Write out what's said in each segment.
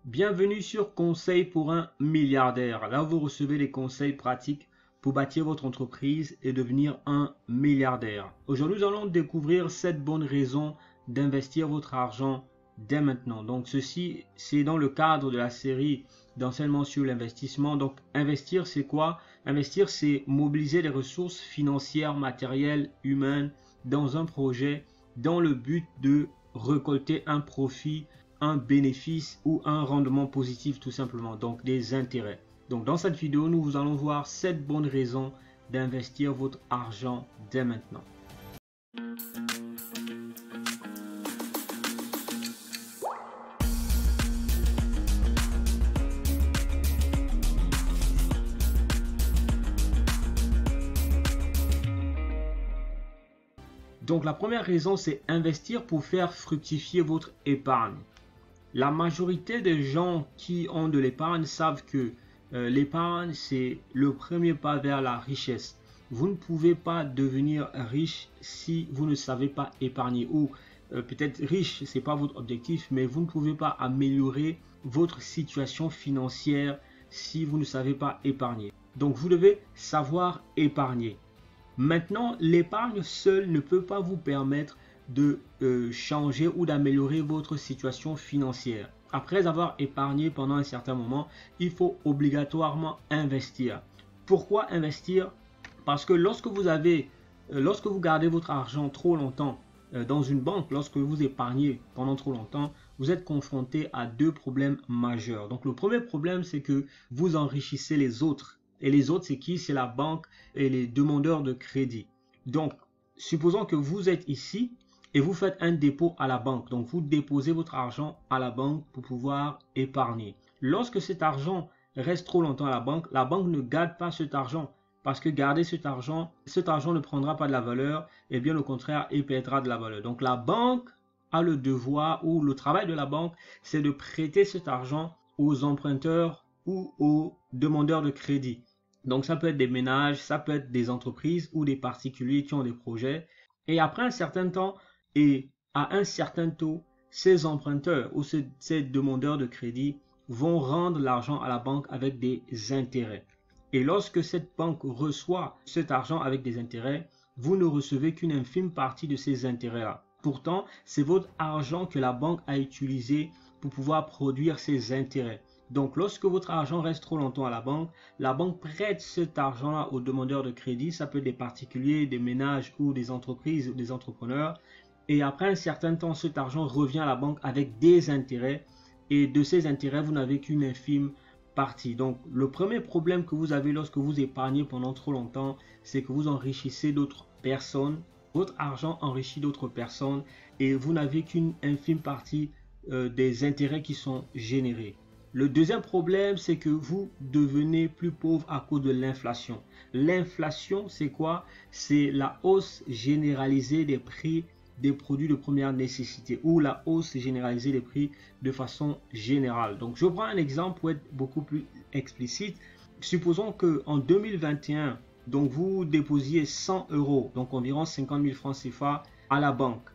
Bienvenue sur Conseil pour un milliardaire. Là, vous recevez des conseils pratiques pour bâtir votre entreprise et devenir un milliardaire. Aujourd'hui, nous allons découvrir 7 bonnes raisons d'investir votre argent dès maintenant. Donc, ceci, c'est dans le cadre de la série d'enseignement sur l'investissement. Donc, investir, c'est quoi? Investir, c'est mobiliser des ressources financières, matérielles, humaines dans un projet dans le but de récolter un profit, un bénéfice ou un rendement positif tout simplement, donc des intérêts. Donc dans cette vidéo, nous allons voir 7 bonnes raisons d'investir votre argent dès maintenant. Donc la première raison, c'est investir pour faire fructifier votre épargne. La majorité des gens qui ont de l'épargne savent que l'épargne, c'est le premier pas vers la richesse. Vous ne pouvez pas devenir riche si vous ne savez pas épargner. Ou peut-être riche, ce n'est pas votre objectif, mais vous ne pouvez pas améliorer votre situation financière si vous ne savez pas épargner. Donc vous devez savoir épargner. Maintenant, l'épargne seule ne peut pas vous permettre de changer ou d'améliorer votre situation financière. Après avoir épargné pendant un certain moment, il faut obligatoirement investir. Pourquoi investir? Parce que lorsque vous gardez votre argent trop longtemps dans une banque, lorsque vous épargnez pendant trop longtemps, vous êtes confronté à deux problèmes majeurs. Donc le premier problème, c'est que vous enrichissez les autres. Et les autres, c'est qui? C'est la banque et les demandeurs de crédit. Donc, supposons que vous êtes ici et vous faites un dépôt à la banque. Donc, vous déposez votre argent à la banque pour pouvoir épargner. Lorsque cet argent reste trop longtemps à la banque ne garde pas cet argent. Parce que garder cet argent ne prendra pas de la valeur et bien au contraire, il perdra de la valeur. Donc, la banque a le devoir ou le travail de la banque, c'est de prêter cet argent aux emprunteurs ou aux demandeurs de crédit. Donc, ça peut être des ménages, ça peut être des entreprises ou des particuliers qui ont des projets. Et après un certain temps et à un certain taux, ces emprunteurs ou ces demandeurs de crédit vont rendre l'argent à la banque avec des intérêts. Et lorsque cette banque reçoit cet argent avec des intérêts, vous ne recevez qu'une infime partie de ces intérêts-là. Pourtant, c'est votre argent que la banque a utilisé pour pouvoir produire ces intérêts. Donc, lorsque votre argent reste trop longtemps à la banque prête cet argent-là aux demandeurs de crédit. Ça peut être des particuliers, des ménages ou des entreprises ou des entrepreneurs. Et après un certain temps, cet argent revient à la banque avec des intérêts. Et de ces intérêts, vous n'avez qu'une infime partie. Donc, le premier problème que vous avez lorsque vous épargnez pendant trop longtemps, c'est que vous enrichissez d'autres personnes. Votre argent enrichit d'autres personnes et vous n'avez qu'une infime partie des intérêts qui sont générés. Le deuxième problème, c'est que vous devenez plus pauvre à cause de l'inflation. L'inflation, c'est quoi? C'est la hausse généralisée des prix des produits de première nécessité ou la hausse généralisée des prix de façon générale. Donc, je prends un exemple pour être beaucoup plus explicite. Supposons qu'en 2021, donc vous déposiez 100 €, donc environ 50 000 francs CFA à la banque.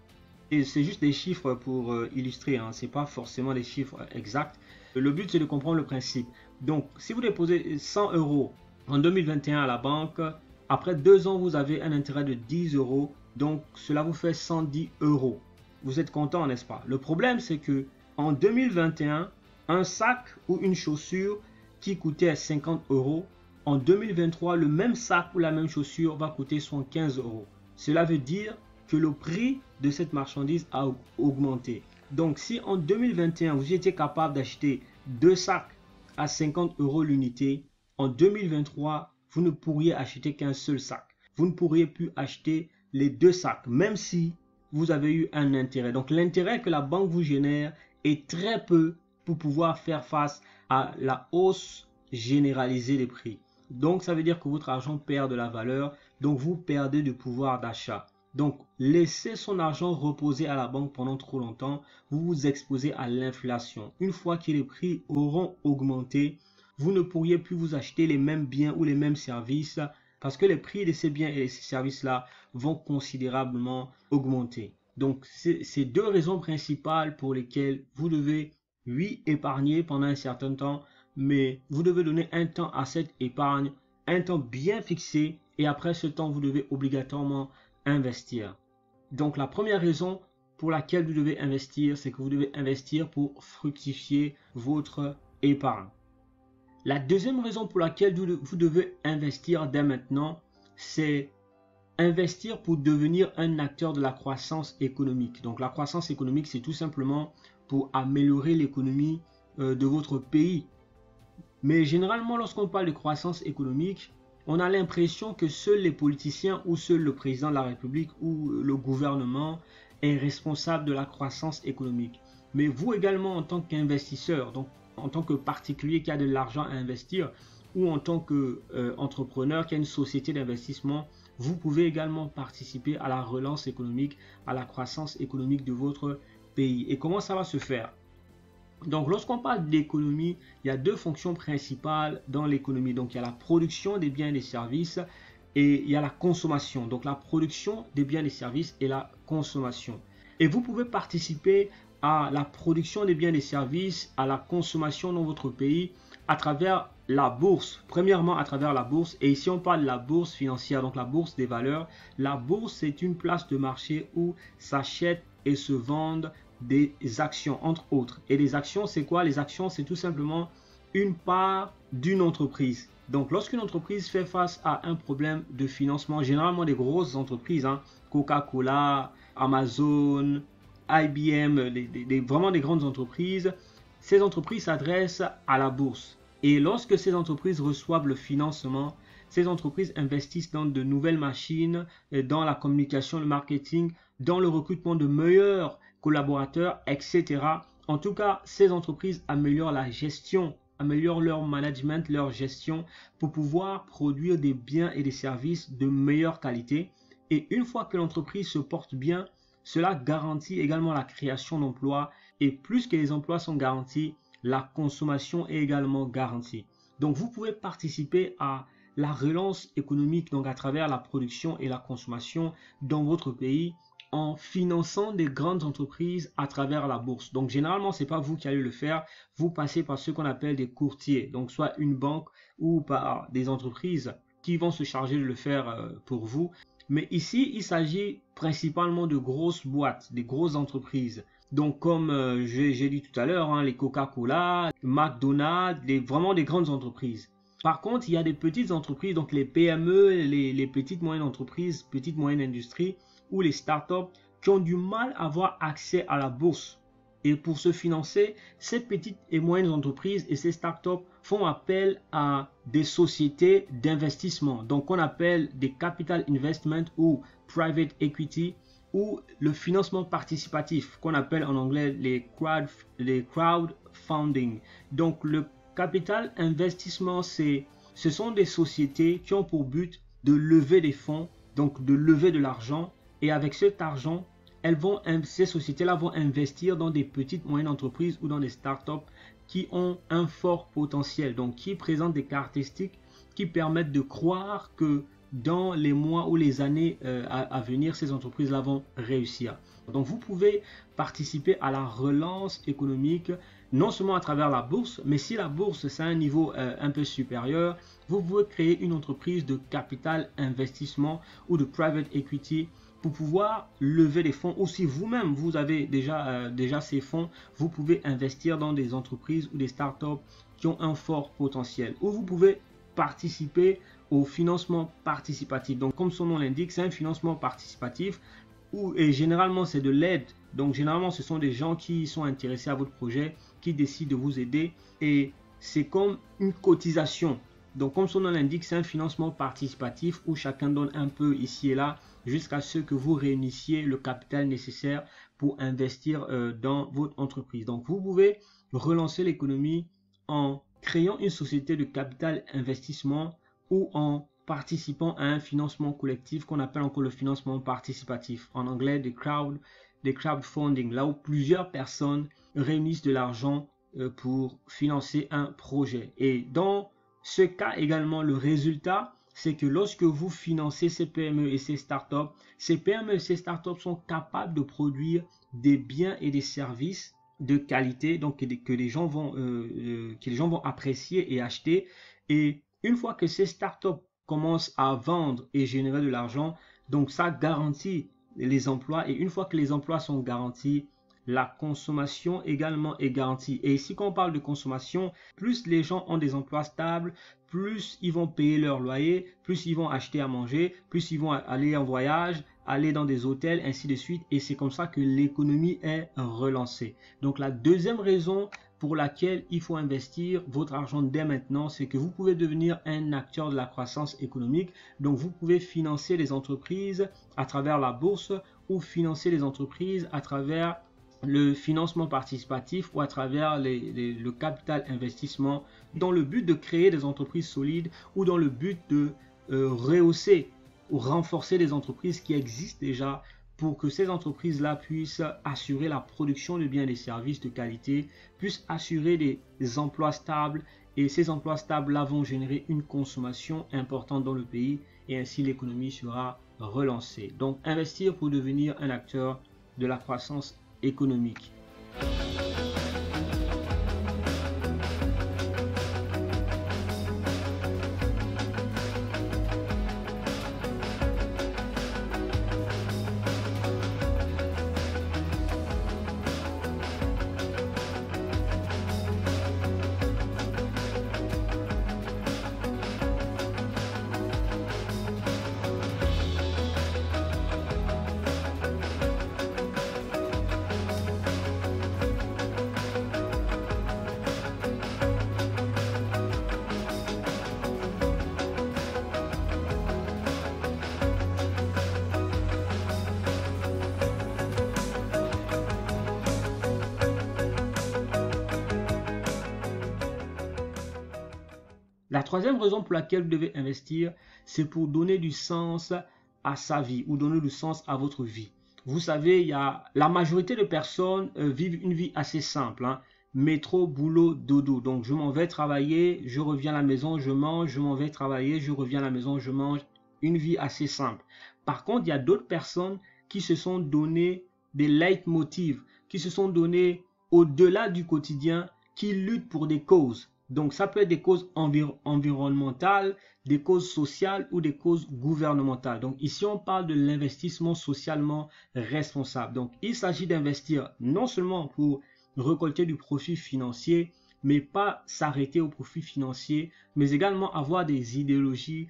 Et c'est juste des chiffres pour illustrer, hein, ce n'est pas forcément des chiffres exacts. Le but, c'est de comprendre le principe. Donc, si vous déposez 100 € en 2021 à la banque, après 2 ans, vous avez un intérêt de 10 €. Donc, cela vous fait 110 €. Vous êtes content, n'est-ce pas? Le problème, c'est que en 2021, un sac ou une chaussure qui coûtait 50 €, en 2023, le même sac ou la même chaussure va coûter 75 €. Cela veut dire que le prix de cette marchandise a augmenté. Donc, si en 2021, vous étiez capable d'acheter 2 sacs à 50 € l'unité, en 2023, vous ne pourriez acheter qu'un seul sac. Vous ne pourriez plus acheter les 2 sacs, même si vous avez eu un intérêt. Donc, l'intérêt que la banque vous génère est très peu pour pouvoir faire face à la hausse généralisée des prix. Donc, ça veut dire que votre argent perd de la valeur, donc vous perdez du pouvoir d'achat. Donc, laisser son argent reposer à la banque pendant trop longtemps, vous vous exposez à l'inflation. Une fois que les prix auront augmenté, vous ne pourriez plus vous acheter les mêmes biens ou les mêmes services parce que les prix de ces biens et ces services-là vont considérablement augmenter. Donc, c'est deux raisons principales pour lesquelles vous devez oui, épargner pendant un certain temps, mais vous devez donner un temps à cette épargne, un temps bien fixé, et après ce temps, vous devez obligatoirement investir. Donc la première raison pour laquelle vous devez investir, c'est que vous devez investir pour fructifier votre épargne. La deuxième raison pour laquelle vous devez investir dès maintenant, c'est investir pour devenir un acteur de la croissance économique. Donc la croissance économique, c'est tout simplement pour améliorer l'économie de votre pays. Mais généralement, lorsqu'on parle de croissance économique, on a l'impression que seuls les politiciens ou seul le président de la République ou le gouvernement est responsable de la croissance économique. Mais vous également, en tant qu'investisseur, donc en tant que particulier qui a de l'argent à investir, ou en tant qu'entrepreneur qui a une société d'investissement, vous pouvez également participer à la relance économique, à la croissance économique de votre pays. Et comment ça va se faire? Donc, lorsqu'on parle d'économie, il y a deux fonctions principales dans l'économie. Donc, il y a la production des biens et des services et il y a la consommation. Donc, la production des biens et des services et la consommation. Et vous pouvez participer à la production des biens et des services, à la consommation dans votre pays à travers la bourse. Premièrement, à travers la bourse. Et ici, on parle de la bourse financière, donc la bourse des valeurs. La bourse, c'est une place de marché où s'achètent et se vendent des actions, entre autres. Et les actions, c'est quoi? Les actions, c'est tout simplement une part d'une entreprise. Donc, lorsqu'une entreprise fait face à un problème de financement, généralement des grosses entreprises, Coca-Cola, Amazon, IBM, vraiment des grandes entreprises, ces entreprises s'adressent à la bourse. Et lorsque ces entreprises reçoivent le financement, ces entreprises investissent dans de nouvelles machines, dans la communication, le marketing, dans le recrutement de meilleurs collaborateurs, etc. En tout cas, ces entreprises améliorent la gestion, améliorent leur management, leur gestion pour pouvoir produire des biens et des services de meilleure qualité. Et une fois que l'entreprise se porte bien, cela garantit également la création d'emplois. Et plus que les emplois sont garantis, la consommation est également garantie. Donc, vous pouvez participer à la relance économique, donc à travers la production et la consommation dans votre pays, en finançant des grandes entreprises à travers la bourse. Donc, généralement, ce n'est pas vous qui allez le faire. Vous passez par ce qu'on appelle des courtiers, donc soit une banque ou par des entreprises qui vont se charger de le faire pour vous. Mais ici, il s'agit principalement de grosses boîtes, des grosses entreprises. Donc, comme j'ai dit tout à l'heure, les Coca-Cola, McDonald's, vraiment des grandes entreprises. Par contre, il y a des petites entreprises, donc les PME, les petites moyennes entreprises, petites moyennes industries, ou les startups qui ont du mal à avoir accès à la bourse. Et pour se financer, ces petites et moyennes entreprises et ces startups font appel à des sociétés d'investissement, donc on appelle des capital investment ou private equity, ou le financement participatif qu'on appelle en anglais les crowdfunding. Donc le capital investissement, ce sont des sociétés qui ont pour but de lever des fonds, donc de lever de l'argent. Et avec cet argent, ces sociétés-là vont investir dans des petites, moyennes entreprises ou dans des startups qui ont un fort potentiel, donc qui présentent des caractéristiques qui permettent de croire que dans les mois ou les années à venir, ces entreprises-là vont réussir. Donc vous pouvez participer à la relance économique, non seulement à travers la bourse, mais si la bourse c'est un niveau un peu supérieur, vous pouvez créer une entreprise de capital investissement ou de private equity pour pouvoir lever des fonds, ou si vous-même vous avez déjà ces fonds, vous pouvez investir dans des entreprises ou des startups qui ont un fort potentiel, ou vous pouvez participer au financement participatif. Donc comme son nom l'indique, c'est un financement participatif et généralement c'est de l'aide. Donc généralement ce sont des gens qui sont intéressés à votre projet, qui décident de vous aider, et c'est comme une cotisation. Donc comme son nom l'indique, c'est un financement participatif où chacun donne un peu ici et là jusqu'à ce que vous réunissiez le capital nécessaire pour investir dans votre entreprise. Donc vous pouvez relancer l'économie en créant une société de capital investissement ou en participant à un financement collectif qu'on appelle encore le financement participatif, en anglais des crowdfunding, là où plusieurs personnes réunissent de l'argent pour financer un projet. Et dans ce cas également, le résultat, c'est que lorsque vous financez ces PME et ces startups, ces PME et ces startups sont capables de produire des biens et des services de qualité, donc que les gens vont apprécier et acheter. Et une fois que ces startups commencent à vendre et générer de l'argent, donc ça garantit les emplois. Et une fois que les emplois sont garantis, la consommation également est garantie. Et ici, quand on parle de consommation, plus les gens ont des emplois stables, plus ils vont payer leur loyer, plus ils vont acheter à manger, plus ils vont aller en voyage, aller dans des hôtels, ainsi de suite. Et c'est comme ça que l'économie est relancée. Donc la deuxième raison pour laquelle il faut investir votre argent dès maintenant, c'est que vous pouvez devenir un acteur de la croissance économique. Donc vous pouvez financer les entreprises à travers la bourse ou financer les entreprises à travers le financement participatif ou à travers le capital investissement dans le but de créer des entreprises solides ou dans le but de rehausser ou renforcer les entreprises qui existent déjà pour que ces entreprises-là puissent assurer la production de biens et des services de qualité, puissent assurer des emplois stables et ces emplois stables-là vont générer une consommation importante dans le pays et ainsi l'économie sera relancée. Donc investir pour devenir un acteur de la croissance économique. La troisième raison pour laquelle vous devez investir, c'est pour donner du sens à sa vie ou donner du sens à votre vie. Vous savez, la majorité de personnes vivent une vie assez simple, hein. Métro, boulot, dodo. Donc, je m'en vais travailler, je reviens à la maison, je mange, je m'en vais travailler, je reviens à la maison, je mange. Une vie assez simple. Par contre, il y a d'autres personnes qui se sont donné des leitmotivs, qui se sont donnés au-delà du quotidien, qui luttent pour des causes. Donc, ça peut être des causes environnementales, des causes sociales ou des causes gouvernementales. Donc, ici, on parle de l'investissement socialement responsable. Donc, il s'agit d'investir non seulement pour récolter du profit financier, mais pas s'arrêter au profit financier, mais également avoir des idéologies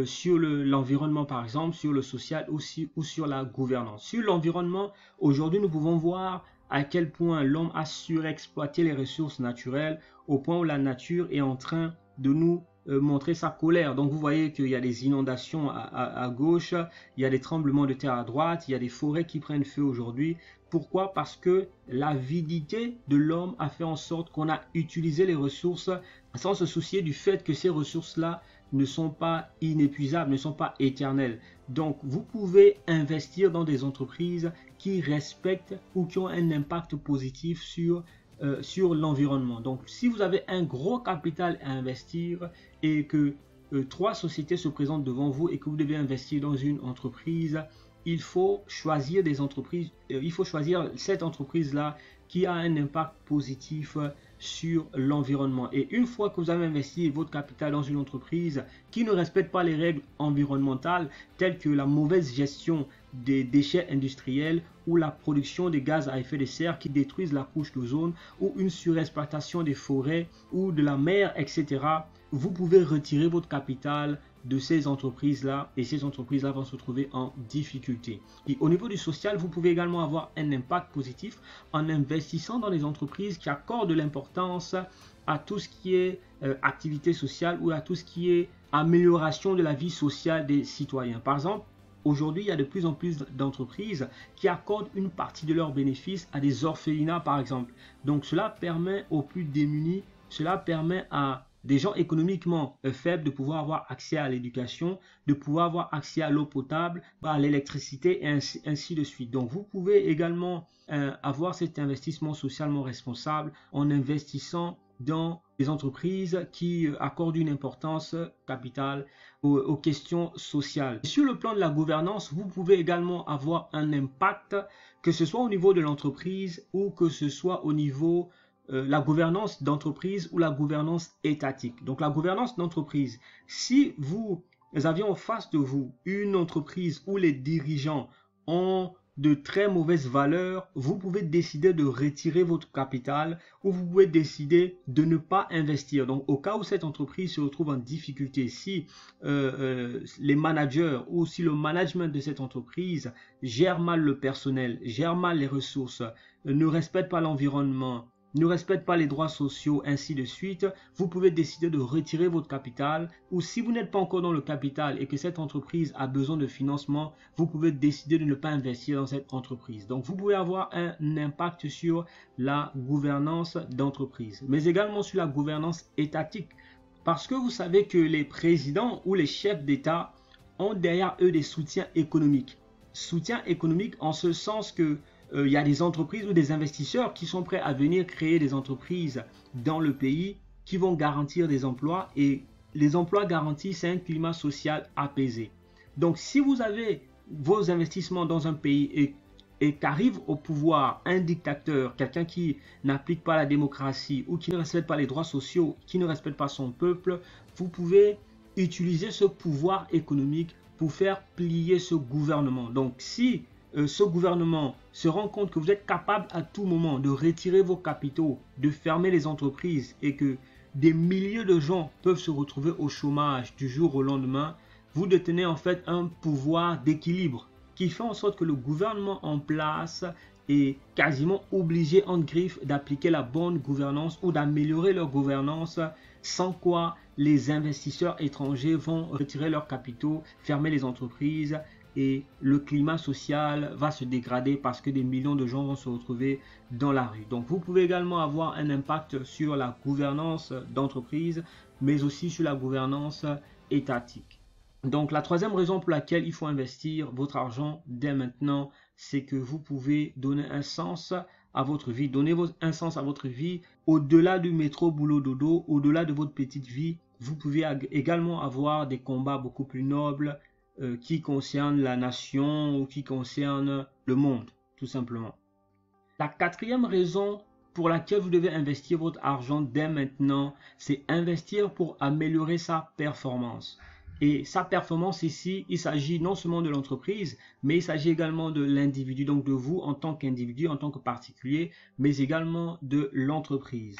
sur l'environnement, par exemple, sur le social aussi, ou sur la gouvernance. Sur l'environnement, aujourd'hui, nous pouvons voir à quel point l'homme a surexploité les ressources naturelles au point où la nature est en train de nous montrer sa colère. Donc vous voyez qu'il y a des inondations à gauche, il y a des tremblements de terre à droite, il y a des forêts qui prennent feu aujourd'hui. Pourquoi? Parce que l'avidité de l'homme a fait en sorte qu'on a utilisé les ressources sans se soucier du fait que ces ressources-là ne sont pas inépuisables, ne sont pas éternelles. Donc, vous pouvez investir dans des entreprises qui respectent ou qui ont un impact positif sur l'environnement. Donc, si vous avez un gros capital à investir et que 3 sociétés se présentent devant vous et que vous devez investir dans une entreprise, il faut choisir des entreprises, il faut choisir cette entreprise-là qui a un impact positif sur l'environnement. Et une fois que vous avez investi votre capital dans une entreprise qui ne respecte pas les règles environnementales, telles que la mauvaise gestion des déchets industriels ou la production des gaz à effet de serre qui détruisent la couche d'ozone ou une surexploitation des forêts ou de la mer, etc., vous pouvez retirer votre capital de ces entreprises-là et ces entreprises-là vont se trouver en difficulté. Et au niveau du social, vous pouvez également avoir un impact positif en investissant dans les entreprises qui accordent de l'importance à tout ce qui est activité sociale ou à tout ce qui est amélioration de la vie sociale des citoyens. Par exemple, aujourd'hui, il y a de plus en plus d'entreprises qui accordent une partie de leurs bénéfices à des orphelinats, par exemple. Donc, cela permet aux plus démunis, cela permet à des gens économiquement faibles de pouvoir avoir accès à l'éducation, de pouvoir avoir accès à l'eau potable, à l'électricité et ainsi de suite. Donc, vous pouvez également avoir cet investissement socialement responsable en investissant dans les entreprises qui accordent une importance capitale aux questions sociales. Sur le plan de la gouvernance, vous pouvez également avoir un impact, que ce soit au niveau de l'entreprise ou que ce soit au niveau la gouvernance d'entreprise ou la gouvernance étatique. Donc la gouvernance d'entreprise, si vous aviez en face de vous une entreprise où les dirigeants ont de très mauvaises valeurs, vous pouvez décider de retirer votre capital ou vous pouvez décider de ne pas investir. Donc au cas où cette entreprise se retrouve en difficulté, si les managers ou si le management de cette entreprise gère mal le personnel, gère mal les ressources, ne respecte pas l'environnement, ne respecte pas les droits sociaux, ainsi de suite, vous pouvez décider de retirer votre capital, ou si vous n'êtes pas encore dans le capital et que cette entreprise a besoin de financement, vous pouvez décider de ne pas investir dans cette entreprise. Donc vous pouvez avoir un impact sur la gouvernance d'entreprise, mais également sur la gouvernance étatique, parce que vous savez que les présidents ou les chefs d'État ont derrière eux des soutiens économiques. Soutien économique en ce sens que il y a des entreprises ou des investisseurs qui sont prêts à venir créer des entreprises dans le pays qui vont garantir des emplois, et les emplois garantis, c'est un climat social apaisé. Donc si vous avez vos investissements dans un pays et qu'arrive au pouvoir un dictateur, quelqu'un qui n'applique pas la démocratie ou qui ne respecte pas les droits sociaux, qui ne respecte pas son peuple, vous pouvez utiliser ce pouvoir économique pour faire plier ce gouvernement. Donc si ce gouvernement se rend compte que vous êtes capable à tout moment de retirer vos capitaux, de fermer les entreprises et que des milliers de gens peuvent se retrouver au chômage du jour au lendemain, vous détenez en fait un pouvoir d'équilibre qui fait en sorte que le gouvernement en place est quasiment obligé en griffe d'appliquer la bonne gouvernance ou d'améliorer leur gouvernance, sans quoi les investisseurs étrangers vont retirer leurs capitaux, fermer les entreprises, et le climat social va se dégrader parce que des millions de gens vont se retrouver dans la rue. Donc vous pouvez également avoir un impact sur la gouvernance d'entreprise, mais aussi sur la gouvernance étatique. Donc la troisième raison pour laquelle il faut investir votre argent dès maintenant, c'est que vous pouvez donner un sens à votre vie. Donnez un sens à votre vie au-delà du métro boulot dodo, au-delà de votre petite vie. Vous pouvez également avoir des combats beaucoup plus nobles qui concerne la nation ou qui concerne le monde, tout simplement. La quatrième raison pour laquelle vous devez investir votre argent dès maintenant, c'est investir pour améliorer sa performance. Et sa performance ici, il s'agit non seulement de l'entreprise, mais il s'agit également de l'individu, donc de vous en tant qu'individu, en tant que particulier, mais également de l'entreprise.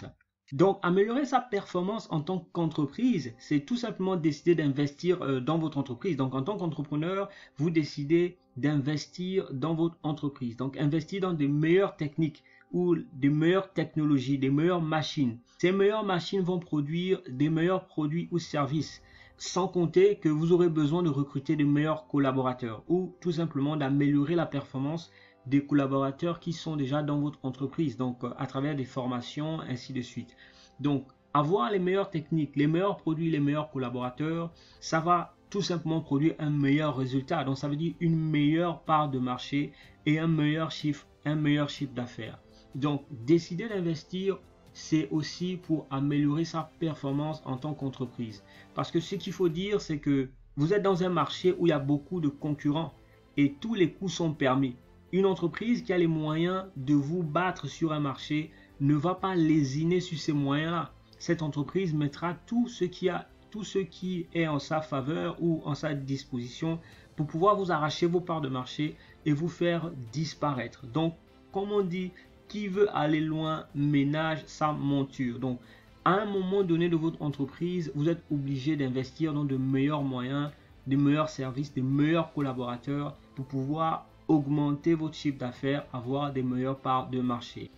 Donc, améliorer sa performance en tant qu'entreprise, c'est tout simplement décider d'investir dans votre entreprise. Donc, en tant qu'entrepreneur, vous décidez d'investir dans votre entreprise. Donc, investir dans des meilleures techniques ou des meilleures technologies, des meilleures machines. Ces meilleures machines vont produire des meilleurs produits ou services, sans compter que vous aurez besoin de recruter de meilleurs collaborateurs ou tout simplement d'améliorer la performance des collaborateurs qui sont déjà dans votre entreprise, donc à travers des formations, ainsi de suite. Donc, avoir les meilleures techniques, les meilleurs produits, les meilleurs collaborateurs, ça va tout simplement produire un meilleur résultat. Donc, ça veut dire une meilleure part de marché et un meilleur chiffre d'affaires. Donc, décider d'investir, c'est aussi pour améliorer sa performance en tant qu'entreprise. Parce que ce qu'il faut dire, c'est que vous êtes dans un marché où il y a beaucoup de concurrents et tous les coups sont permis. Une entreprise qui a les moyens de vous battre sur un marché ne va pas lésiner sur ces moyens-là. Cette entreprise mettra tout ce qui est en sa faveur ou en sa disposition pour pouvoir vous arracher vos parts de marché et vous faire disparaître. Donc, comme on dit, qui veut aller loin ménage sa monture. Donc, à un moment donné de votre entreprise, vous êtes obligé d'investir dans de meilleurs moyens, de meilleurs services, de meilleurs collaborateurs pour pouvoir augmenter votre chiffre d'affaires, avoir des meilleures parts de marché.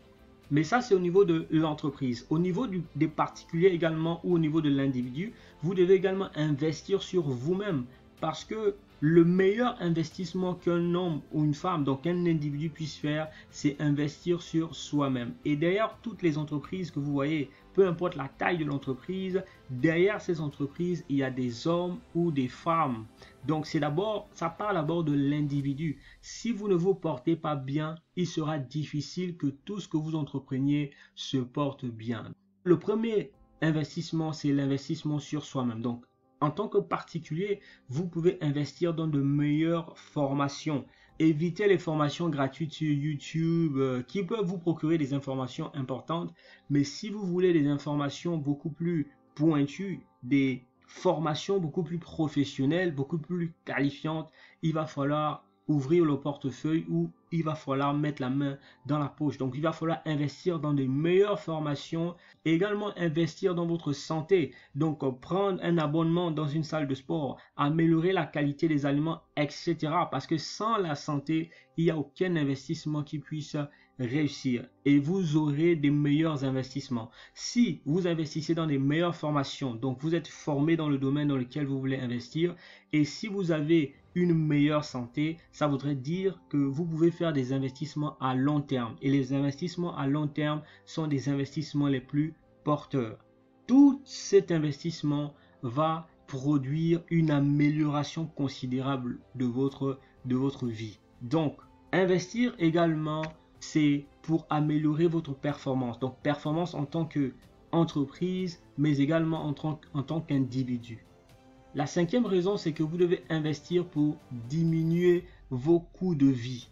Mais ça, c'est au niveau de l'entreprise. Au niveau des particuliers également ou au niveau de l'individu, vous devez également investir sur vous-même parce que le meilleur investissement qu'un homme ou une femme, donc un individu puisse faire, c'est investir sur soi-même. Et derrière toutes les entreprises que vous voyez, peu importe la taille de l'entreprise, derrière ces entreprises, il y a des hommes ou des femmes. Donc ça part d'abord de l'individu. Si vous ne vous portez pas bien, il sera difficile que tout ce que vous entrepreniez se porte bien. Le premier investissement, c'est l'investissement sur soi-même. Donc, en tant que particulier, vous pouvez investir dans de meilleures formations. Évitez les formations gratuites sur YouTube qui peuvent vous procurer des informations importantes. Mais si vous voulez des informations beaucoup plus pointues, des formations beaucoup plus professionnelles, beaucoup plus qualifiantes, il va falloir ouvrir le portefeuille ou il va falloir mettre la main dans la poche. Donc, il va falloir investir dans des meilleures formations, également investir dans votre santé. Donc, prendre un abonnement dans une salle de sport, améliorer la qualité des aliments, etc. Parce que sans la santé, il n'y a aucun investissement qui puisse réussir et vous aurez des meilleurs investissements. Si vous investissez dans des meilleures formations, donc vous êtes formé dans le domaine dans lequel vous voulez investir, et si vous avez une meilleure santé, ça voudrait dire que vous pouvez faire des investissements à long terme. Et les investissements à long terme sont des investissements les plus porteurs. Tout cet investissement va produire une amélioration considérable de votre vie. Donc, investir également, c'est pour améliorer votre performance. Donc, performance en tant qu'entreprise, mais également en tant qu'individu. La cinquième raison, c'est que vous devez investir pour diminuer vos coûts de vie.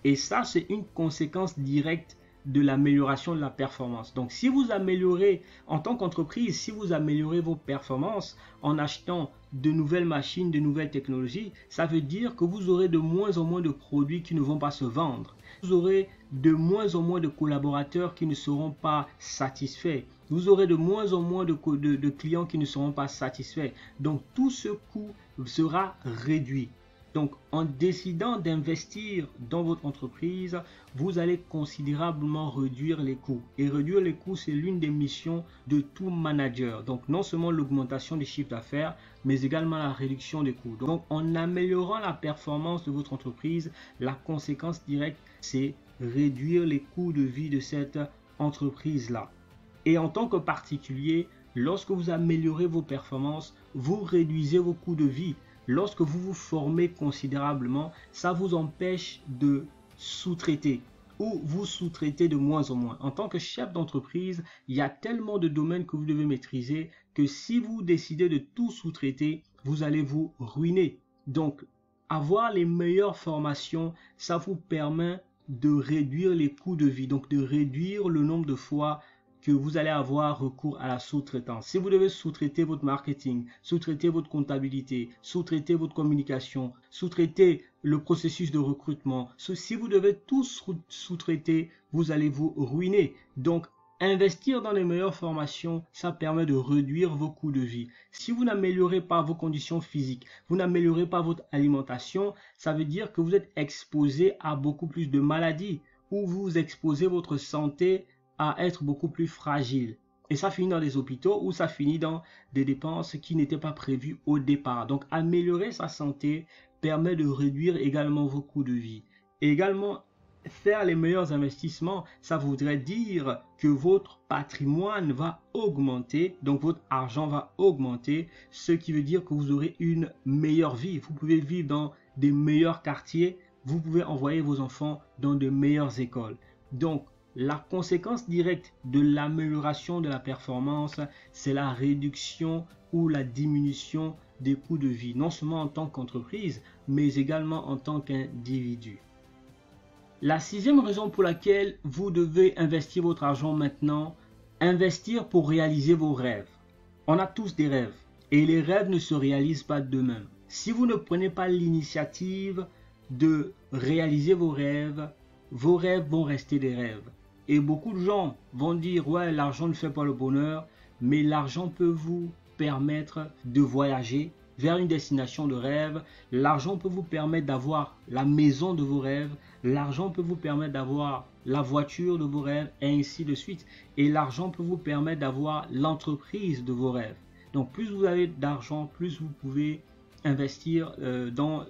Et ça, c'est une conséquence directe de l'amélioration de la performance. Donc, si vous améliorez, en tant qu'entreprise, si vous améliorez vos performances en achetant de nouvelles machines, de nouvelles technologies, ça veut dire que vous aurez de moins en moins de produits qui ne vont pas se vendre. Vous aurez de moins en moins de collaborateurs qui ne seront pas satisfaits. Vous aurez de moins en moins de clients qui ne seront pas satisfaits. Donc, tout ce coût sera réduit. Donc, en décidant d'investir dans votre entreprise, vous allez considérablement réduire les coûts. Et réduire les coûts, c'est l'une des missions de tout manager. Donc, non seulement l'augmentation des chiffres d'affaires, mais également la réduction des coûts. Donc, en améliorant la performance de votre entreprise, la conséquence directe, c'est réduire les coûts de vie de cette entreprise-là. Et en tant que particulier, lorsque vous améliorez vos performances, vous réduisez vos coûts de vie. Lorsque vous vous formez considérablement, ça vous empêche de sous-traiter ou vous sous-traitez de moins en moins. En tant que chef d'entreprise, il y a tellement de domaines que vous devez maîtriser que si vous décidez de tout sous-traiter, vous allez vous ruiner. Donc, avoir les meilleures formations, ça vous permet de réduire les coûts de vie, donc de réduire le nombre de fois que vous allez avoir recours à la sous-traitance. Si vous devez sous-traiter votre marketing, sous-traiter votre comptabilité, sous-traiter votre communication, sous-traiter le processus de recrutement, si vous devez tout sous-traiter, vous allez vous ruiner. Donc, investir dans les meilleures formations, ça permet de réduire vos coûts de vie. Si vous n'améliorez pas vos conditions physiques, vous n'améliorez pas votre alimentation, ça veut dire que vous êtes exposé à beaucoup plus de maladies ou vous exposez votre santé à être beaucoup plus fragile. Et ça finit dans des hôpitaux ou ça finit dans des dépenses qui n'étaient pas prévues au départ. Donc, améliorer sa santé permet de réduire également vos coûts de vie. Et également, faire les meilleurs investissements, ça voudrait dire que votre patrimoine va augmenter, donc votre argent va augmenter, ce qui veut dire que vous aurez une meilleure vie. Vous pouvez vivre dans des meilleurs quartiers, vous pouvez envoyer vos enfants dans de meilleures écoles. Donc, la conséquence directe de l'amélioration de la performance, c'est la réduction ou la diminution des coûts de vie, non seulement en tant qu'entreprise, mais également en tant qu'individu. La sixième raison pour laquelle vous devez investir votre argent maintenant, investir pour réaliser vos rêves. On a tous des rêves et les rêves ne se réalisent pas d'eux-mêmes. Si vous ne prenez pas l'initiative de réaliser vos rêves vont rester des rêves. Et beaucoup de gens vont dire, ouais, l'argent ne fait pas le bonheur, mais l'argent peut vous permettre de voyager vers une destination de rêve. L'argent peut vous permettre d'avoir la maison de vos rêves. L'argent peut vous permettre d'avoir la voiture de vos rêves, et ainsi de suite. Et l'argent peut vous permettre d'avoir l'entreprise de vos rêves. Donc, plus vous avez d'argent, plus vous pouvez investir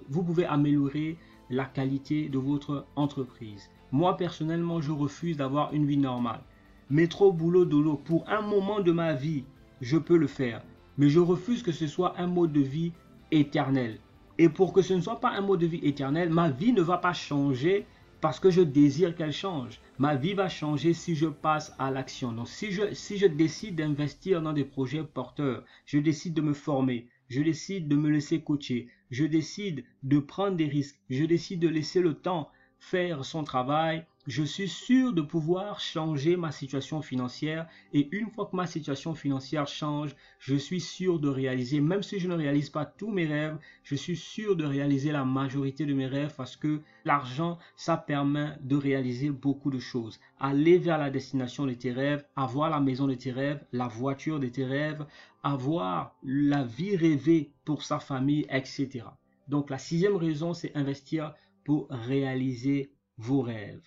vous pouvez améliorer la qualité de votre entreprise. Moi, personnellement, je refuse d'avoir une vie normale. Métro, boulot, dodo, pour un moment de ma vie, je peux le faire. Mais je refuse que ce soit un mode de vie éternel. Et pour que ce ne soit pas un mode de vie éternel, ma vie ne va pas changer parce que je désire qu'elle change. Ma vie va changer si je passe à l'action. Donc si je décide d'investir dans des projets porteurs, je décide de me former, je décide de me laisser coacher, je décide de prendre des risques, je décide de laisser le temps faire son travail, je suis sûr de pouvoir changer ma situation financière, et une fois que ma situation financière change, je suis sûr de réaliser, même si je ne réalise pas tous mes rêves, je suis sûr de réaliser la majorité de mes rêves, parce que l'argent, ça permet de réaliser beaucoup de choses. Aller vers la destination de tes rêves, avoir la maison de tes rêves, la voiture de tes rêves, avoir la vie rêvée pour sa famille, etc. Donc la 6e raison, c'est investir pour réaliser vos rêves.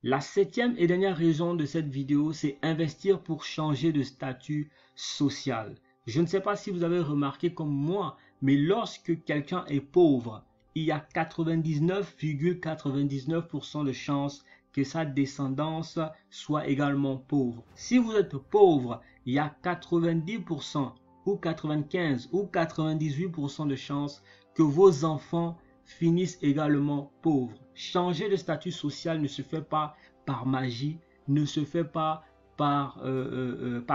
La 7e et dernière raison de cette vidéo, c'est investir pour changer de statut social. Je ne sais pas si vous avez remarqué comme moi, mais lorsque quelqu'un est pauvre, il y a 99,99% de chances que sa descendance soit également pauvre. Si vous êtes pauvre, il y a 90% ou 95 ou 98% de chances que vos enfants finissent également pauvres. Changer de statut social ne se fait pas par magie, ne se fait pas par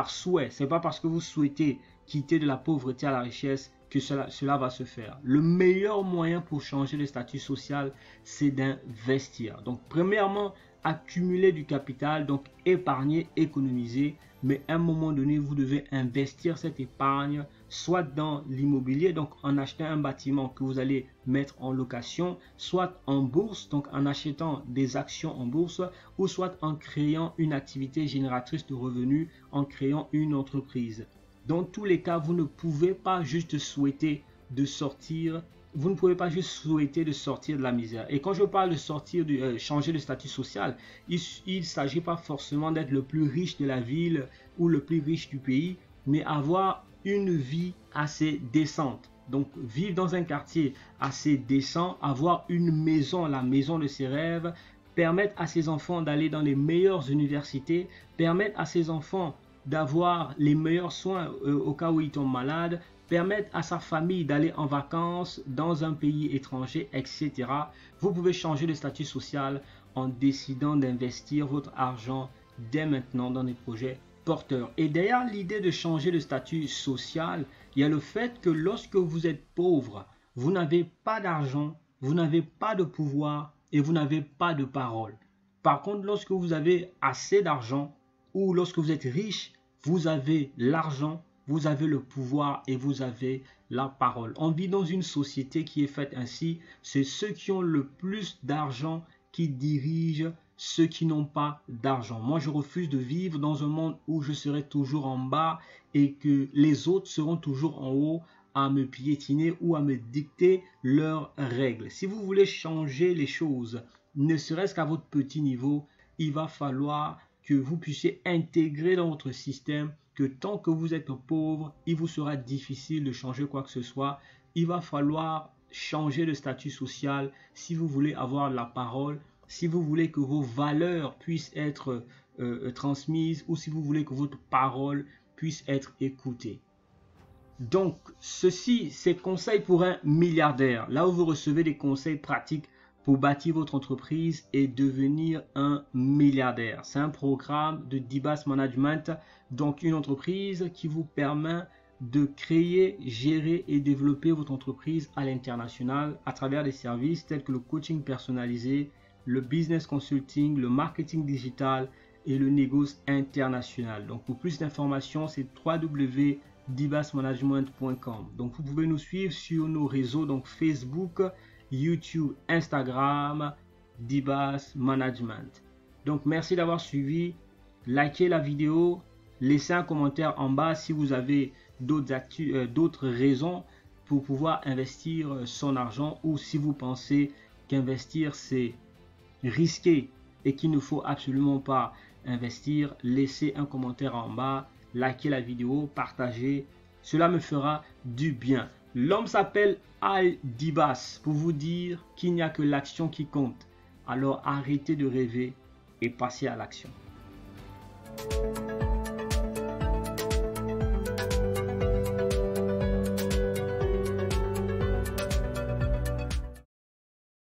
souhait. Ce n'est pas parce que vous souhaitez quitter de la pauvreté à la richesse que cela va se faire. Le meilleur moyen pour changer de statut social, c'est d'investir. Donc premièrement, accumuler du capital, donc épargner, économiser, mais à un moment donné, vous devez investir cette épargne, soit dans l'immobilier, donc en achetant un bâtiment que vous allez mettre en location, soit en bourse, donc en achetant des actions en bourse, ou soit en créant une activité génératrice de revenus, en créant une entreprise. Dans tous les cas, vous ne pouvez pas juste souhaiter de sortir. Vous ne pouvez pas juste souhaiter de sortir de la misère. Et quand je parle de sortir, changer de statut social, il ne s'agit pas forcément d'être le plus riche de la ville ou le plus riche du pays, mais avoir une vie assez décente. Donc vivre dans un quartier assez décent, avoir une maison, la maison de ses rêves, permettre à ses enfants d'aller dans les meilleures universités, permettre à ses enfants d'avoir les meilleurs soins au cas où ils tombent malades, permettre à sa famille d'aller en vacances dans un pays étranger, etc. Vous pouvez changer de statut social en décidant d'investir votre argent dès maintenant dans des projets porteurs. Et derrière l'idée de changer de statut social, il y a le fait que lorsque vous êtes pauvre, vous n'avez pas d'argent, vous n'avez pas de pouvoir et vous n'avez pas de parole. Par contre, lorsque vous avez assez d'argent ou lorsque vous êtes riche, vous avez l'argent, vous avez le pouvoir et vous avez la parole. On vit dans une société qui est faite ainsi. C'est ceux qui ont le plus d'argent qui dirigent ceux qui n'ont pas d'argent. Moi, je refuse de vivre dans un monde où je serai toujours en bas et que les autres seront toujours en haut à me piétiner ou à me dicter leurs règles. Si vous voulez changer les choses, ne serait-ce qu'à votre petit niveau, il va falloir que vous puissiez intégrer dans votre système que tant que vous êtes pauvre, il vous sera difficile de changer quoi que ce soit. Il va falloir changer de statut social si vous voulez avoir la parole, si vous voulez que vos valeurs puissent être transmises ou si vous voulez que votre parole puisse être écoutée. Donc, ceci, c'est conseil pour un milliardaire. Là où vous recevez des conseils pratiques pour bâtir votre entreprise et devenir un milliardaire. C'est un programme de DBAS Management, donc une entreprise qui vous permet de créer, gérer et développer votre entreprise à l'international à travers des services tels que le coaching personnalisé, le business consulting, le marketing digital et le négoce international. Donc pour plus d'informations, c'est www.dbasmanagement.com. Donc vous pouvez nous suivre sur nos réseaux, donc Facebook, YouTube, Instagram, DBAS Management. Donc merci d'avoir suivi. Likez la vidéo, laissez un commentaire en bas si vous avez d'autres raisons pour pouvoir investir son argent ou si vous pensez qu'investir c'est risqué et qu'il ne faut absolument pas investir. Laissez un commentaire en bas, likez la vidéo, partagez. Cela me fera du bien. L'homme s'appelle Al-Dibas pour vous dire qu'il n'y a que l'action qui compte. Alors arrêtez de rêver et passez à l'action.